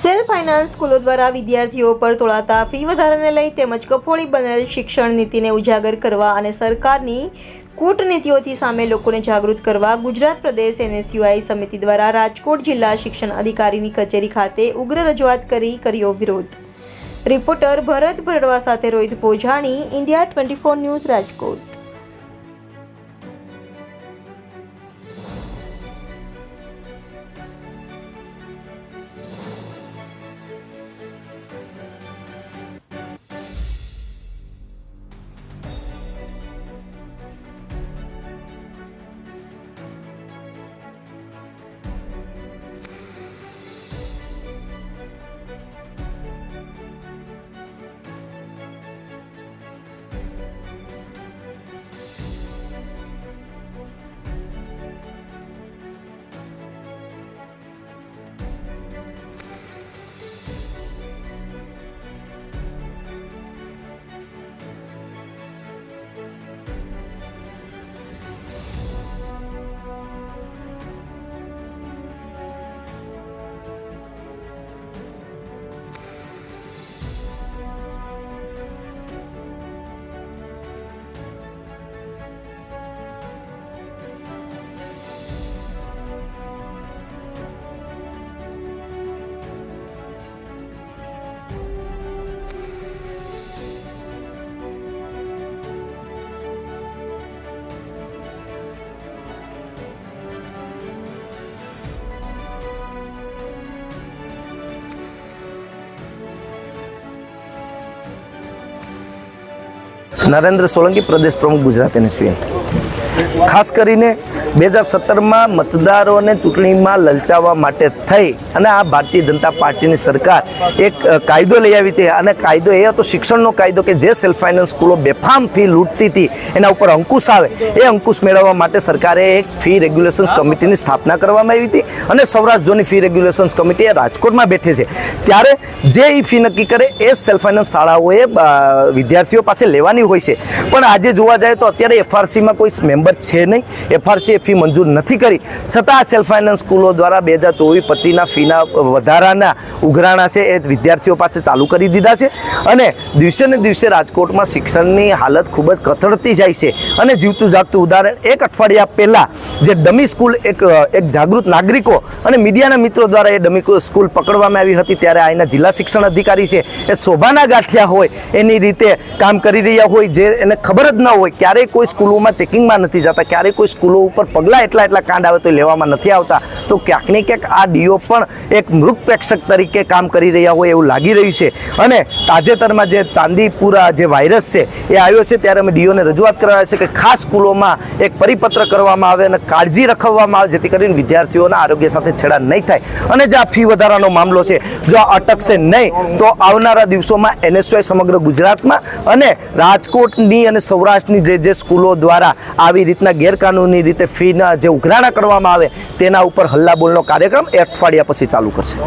Self finance સ્કૂલો દ્વારા વિદ્યાર્થીઓ પર તોળાતા ફી વધારાને લઈ તેમજ કફોળી બનેલ શિક્ષણ નીતિને ઉજાગર કરવા અને સરકારની કૂટનીતિઓથી સામે લોકોને જાગૃત કરવા ગુજરાત પ્રદેશ NSUI સમિતિ દ્વારા રાજકોટ જિલ્લા શિક્ષણ અધિકારીની કચેરી ખાતે ઉગ્ર રજૂઆત કરી કર્યો વિરોધ। રિપોર્ટર ભરત ભરડવા સાથે રોહિત પોજાણી, ઇન્ડિયા 24 ન્યૂઝ, રાજકોટ। નરેન્દ્ર સોલંકી, પ્રદેશ પ્રમુખ, ગુજરાત NSUI। ખાસ કરીને 2017માં મતદારોને ચૂંટણીમાં લલચાવવા માટે થઈ અને આ ભારતીય જનતા પાર્ટીની સરકાર એક કાયદો લઈ આવી હતી અને કાયદો એ હતો શિક્ષણનો કાયદો કે જે સેલ્ફ ફાઇનાન્સ સ્કૂલો બેફામ ફી લૂંટતી હતી એના ઉપર અંકુશ આવે, એ અંકુશ મેળવવા માટે સરકારે એક ફી રેગ્યુલેશન્સ કમિટીની સ્થાપના કરવામાં આવી હતી અને સૌરાષ્ટ્ર ઝોનની ફી રેગ્યુલેશન્સ કમિટી એ રાજકોટમાં બેઠી છે। ત્યારે જે એ ફી નક્કી કરે એ સેલ્ફ ફાઇનાન્સ શાળાઓએ વિદ્યાર્થીઓ પાસે લેવાની હોય છે, પણ આજે જોવા જાય તો અત્યારે FRCમાં કોઈ મેમ્બર છે નહીં, FRC એ ફી મંજૂર નથી કરી, છતાં સેલ્ફ ફાઇનાન્સ સ્કૂલો દ્વારા 2024-25ના ફીના વધારાના ઉઘરાણા છે એ વિદ્યાર્થીઓ પાસે ચાલુ કરી દીધા છે અને દિવસે ને દિવસે રાજકોટમાં શિક્ષણની હાલત ખૂબ જ કથળતી જાય છે। અને જીવતું જાગતું ઉદાહરણ, એક અઠવાડિયા પહેલાં જે ડમી સ્કૂલ એક જાગૃત નાગરિકો અને મીડિયાના મિત્રો દ્વારા એ ડમી સ્કૂલ પકડવામાં આવી હતી, ત્યારે અહીંના જિલ્લા શિક્ષણ અધિકારી છે એ શોભાના ગાંઠિયા હોય એની રીતે કામ કરી રહ્યા હોય, જે એને ખબર જ ન હોય, ક્યારેય કોઈ સ્કૂલોમાં ચેકિંગમાં નથી જતા, ક્યારેય કોઈ સ્કૂલો ઉપર પગલાં એટલા કાંડ આવે તો લેવામાં નથી આવતા, તો ક્યાંક ને ક્યાંક આ ડીઓ પણ એક મૃત પ્રેક્ષક તરીકે કામ કરી રહ્યા હોય એવું લાગી રહ્યું છે। અને તાજેતરમાં જે ચાંદીપુરા જે વાયરસ છે એ આવ્યો છે, ત્યારે અમે ડીઓને રજૂઆત કરવા છે કે ખાસ સ્કૂલોમાં એક પરિપત્ર કરવામાં આવે અને કાળજી રાખવામાં આવે, જેથી કરીને વિદ્યાર્થીઓના આરોગ્ય સાથે છેડા નહીં થાય। અને જે આ ફી વધારાનો મામલો છે, જો આ અટકશે નહીં તો આવનારા દિવસોમાં NSUI સમગ્ર ગુજરાતમાં અને રાજકોટની અને સૌરાષ્ટ્રની જે સ્કૂલો દ્વારા આવી રીતના ગેરકાનૂની રીતે ફીના જે ઉઘરાણા કરવામાં આવે તેના ઉપર હલ્લાબોલનો કાર્યક્રમ 1 અઠવાડિયા પછી ચાલુ કરશે।